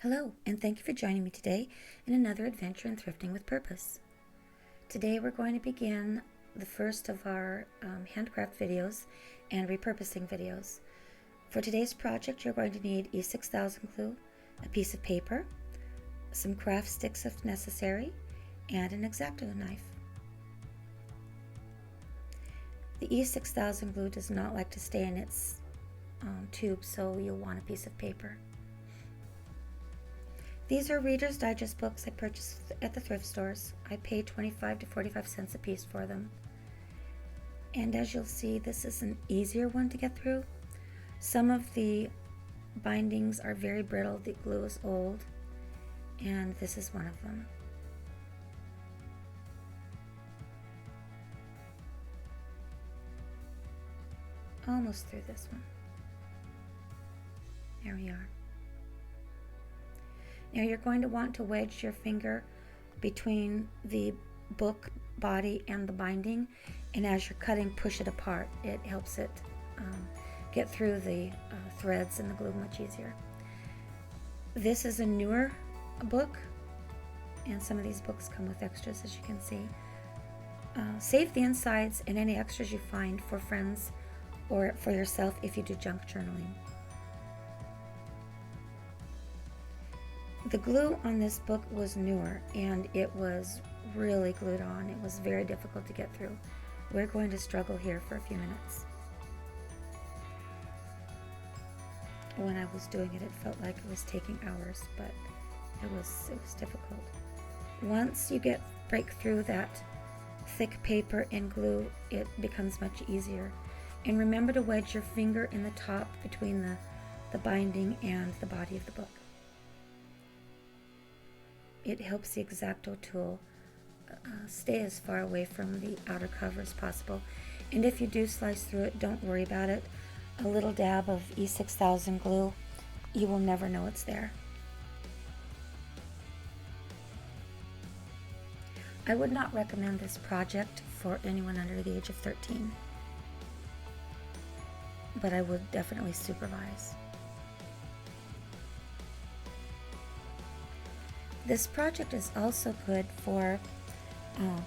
Hello, and thank you for joining me today in another adventure in thrifting with purpose. Today we're going to begin the first of our handcraft videos and repurposing videos. For today's project, you're going to need E6000 glue, a piece of paper, some craft sticks if necessary, and an X-Acto knife. The E6000 glue does not like to stay in its tube, so you'll want a piece of paper. These are Reader's Digest books I purchased at the thrift stores. I paid 25 to 45 cents a piece for them. And as you'll see, this is an easier one to get through. Some of the bindings are very brittle, the glue is old, and this is one of them. Almost through this one. There we are. Now you're going to want to wedge your finger between the book body and the binding, and as you're cutting, push it apart. It helps it get through the threads and the glue much easier. This is a newer book, and some of these books come with extras, as you can see. Save the insides and any extras you find for friends or for yourself if you do junk journaling. The glue on this book was newer and it was really glued on. It was very difficult to get through. We're going to struggle here for a few minutes. When I was doing it, it felt like it was taking hours, but it was difficult. Once you break through that thick paper and glue, it becomes much easier. And remember to wedge your finger in the top between the binding and the body of the book. It helps the X-Acto tool stay as far away from the outer cover as possible. And if you do slice through it, don't worry about it. A little dab of E6000 glue, you will never know it's there. I would not recommend this project for anyone under the age of 13, but I would definitely supervise. This project is also good for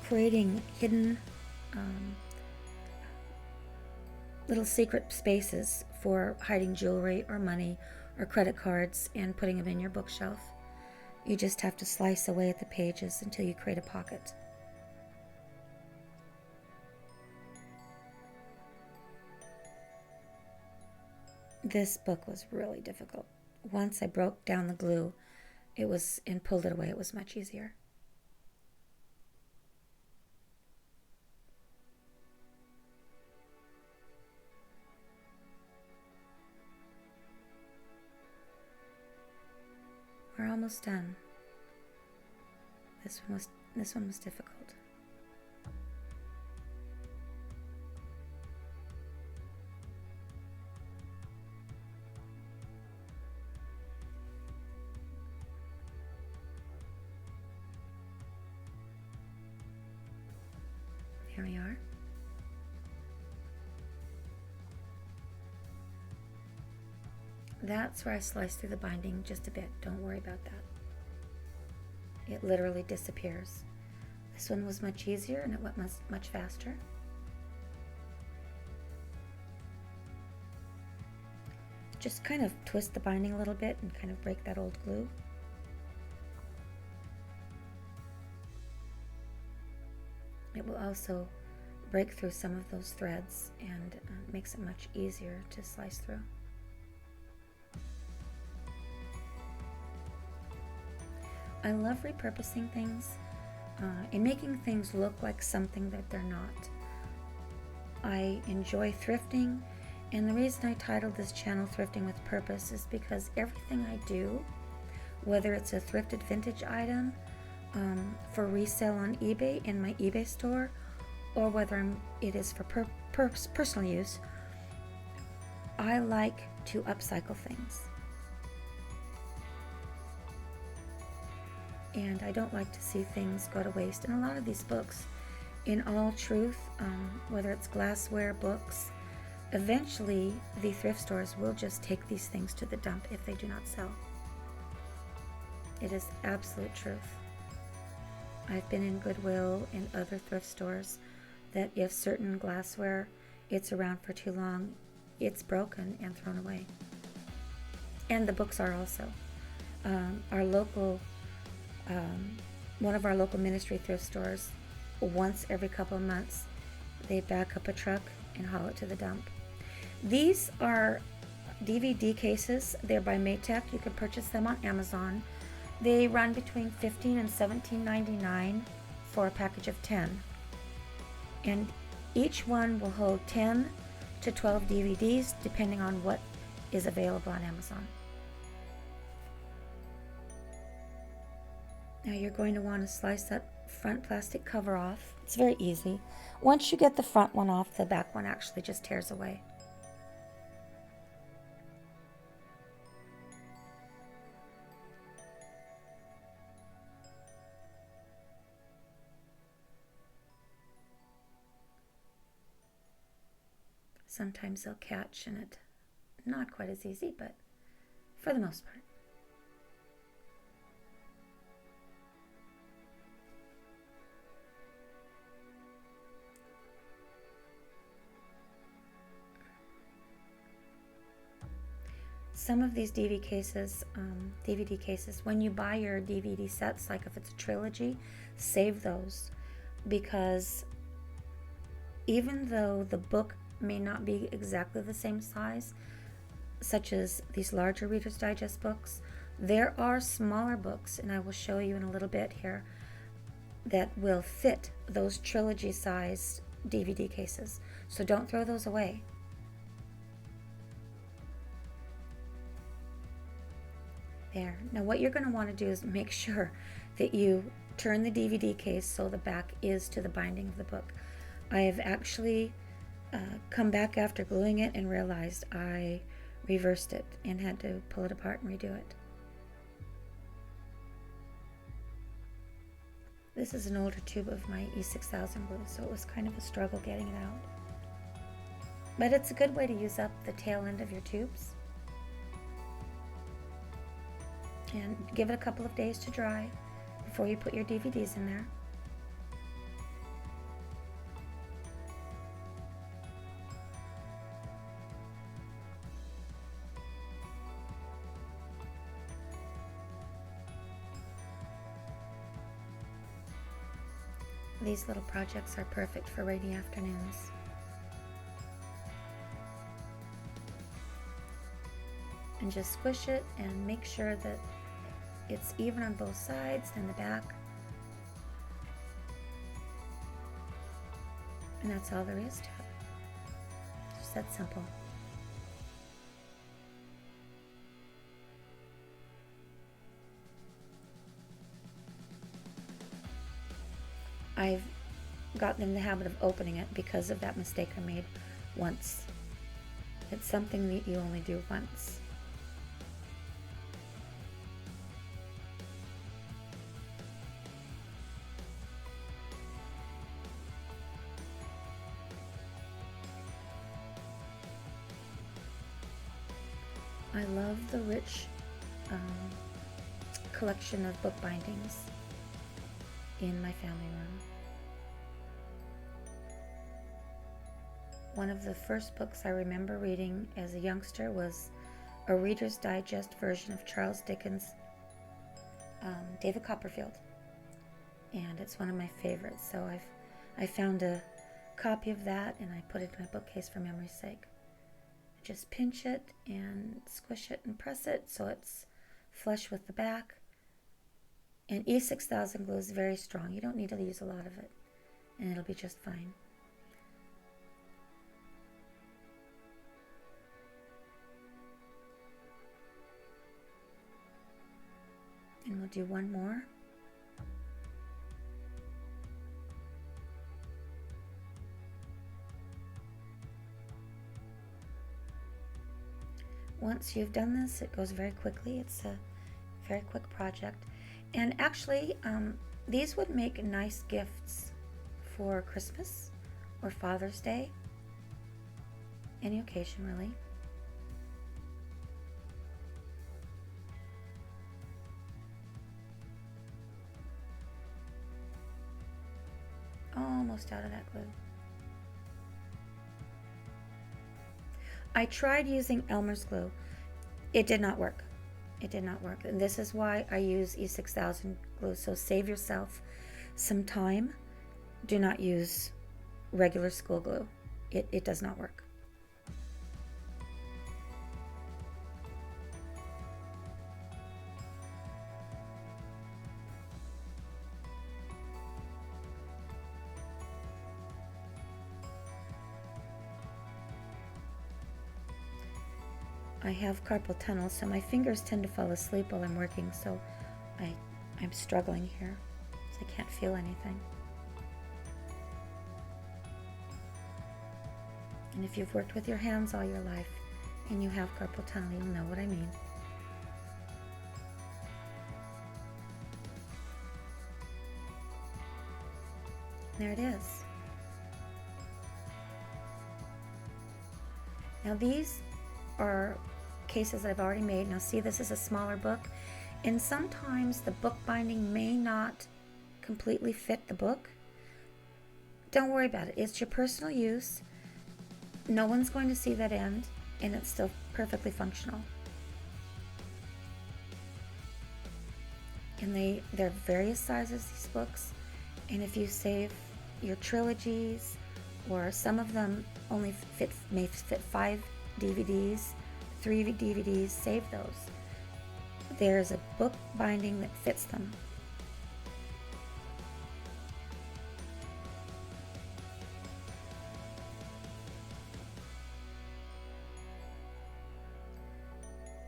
creating hidden little secret spaces for hiding jewelry or money or credit cards and putting them in your bookshelf. You just have to slice away at the pages until you create a pocket. This book was really difficult. Once I broke down the glue, and pulled it away, it was much easier. We're almost done. This one was difficult. Here we are. That's where I sliced through the binding just a bit. Don't worry about that. It literally disappears. This one was much easier and it went much faster. Just kind of twist the binding a little bit and kind of break that old glue. It will also break through some of those threads and makes it much easier to slice through. I love repurposing things and making things look like something that they're not. I enjoy thrifting, and the reason I titled this channel Thrifting with Purpose is because everything I do, whether it's a thrifted vintage item for resale on eBay in my eBay store, or whether it is for personal use, I like to upcycle things. And I don't like to see things go to waste. And a lot of these books, in all truth, whether it's glassware, books, eventually the thrift stores will just take these things to the dump if they do not sell. It is absolute truth. I've been in Goodwill and other thrift stores that if certain glassware, it's around for too long, it's broken and thrown away. And the books are also. Our local, one of our local ministry thrift stores, once every couple of months, they back up a truck and haul it to the dump. These are DVD cases. They're by Maytech. You can purchase them on Amazon. They run between $15 and $17.99 for a package of 10. And each one will hold 10 to 12 DVDs depending on what is available on Amazon. Now you're going to want to slice that front plastic cover off. It's very easy. Once you get the front one off, the back one actually just tears away. Sometimes they'll catch and it's not quite as easy, but for the most part. Some of these DVD cases, when you buy your DVD sets, like if it's a trilogy, save those, because even though the book may not be exactly the same size, such as these larger Reader's Digest books, there are smaller books, and I will show you in a little bit here, that will fit those trilogy size DVD cases. So don't throw those away. There. Now what you're going to want to do is make sure that you turn the DVD case so the back is to the binding of the book. I have actually come back after gluing it and realized I reversed it and had to pull it apart and redo it. This is an older tube of my E6000 glue, so it was kind of a struggle getting it out. But it's a good way to use up the tail end of your tubes. And give it a couple of days to dry before you put your DVDs in there. These little projects are perfect for rainy afternoons. And just squish it and make sure that it's even on both sides and the back. And that's all there is to it. Just that simple. I've gotten in the habit of opening it because of that mistake I made once. It's something that you only do once. I love the rich collection of book bindings in my family room. One of the first books I remember reading as a youngster was a Reader's Digest version of Charles Dickens' David Copperfield, and it's one of my favorites. So I found a copy of that and I put it in my bookcase for memory's sake. Just pinch it and squish it and press it so it's flush with the back. And E6000 glue is very strong. You don't need to use a lot of it, and it'll be just fine. And we'll do one more. Once you've done this, it goes very quickly. It's a very quick project. And actually, these would make nice gifts for Christmas or Father's Day. Any occasion, really. almost out of that glue. I tried using Elmer's glue. It did not work. It did not work. And this is why I use E6000 glue. So save yourself some time. Do not use regular school glue. It does not work. I have carpal tunnel, so my fingers tend to fall asleep while I'm working, so I'm struggling here, so I can't feel anything. And if you've worked with your hands all your life and you have carpal tunnel, you'll know what I mean. There it is. Now these are cases I've already made. Now see, this is a smaller book, and sometimes the book binding may not completely fit the book. Don't worry about it. It's your personal use. No one's going to see that end, and it's still perfectly functional. And they're various sizes, these books, and if you save your trilogies, or some of them only may fit 5 DVDs, 3 DVDs, save those. There's a book binding that fits them.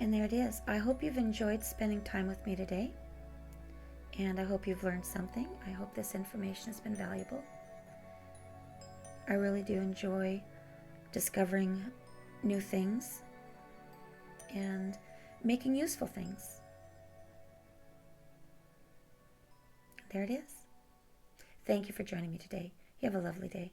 And there it is. I hope you've enjoyed spending time with me today, and I hope you've learned something. I hope this information has been valuable. I really do enjoy discovering new things and making useful things. There it is. Thank you for joining me today. You have a lovely day.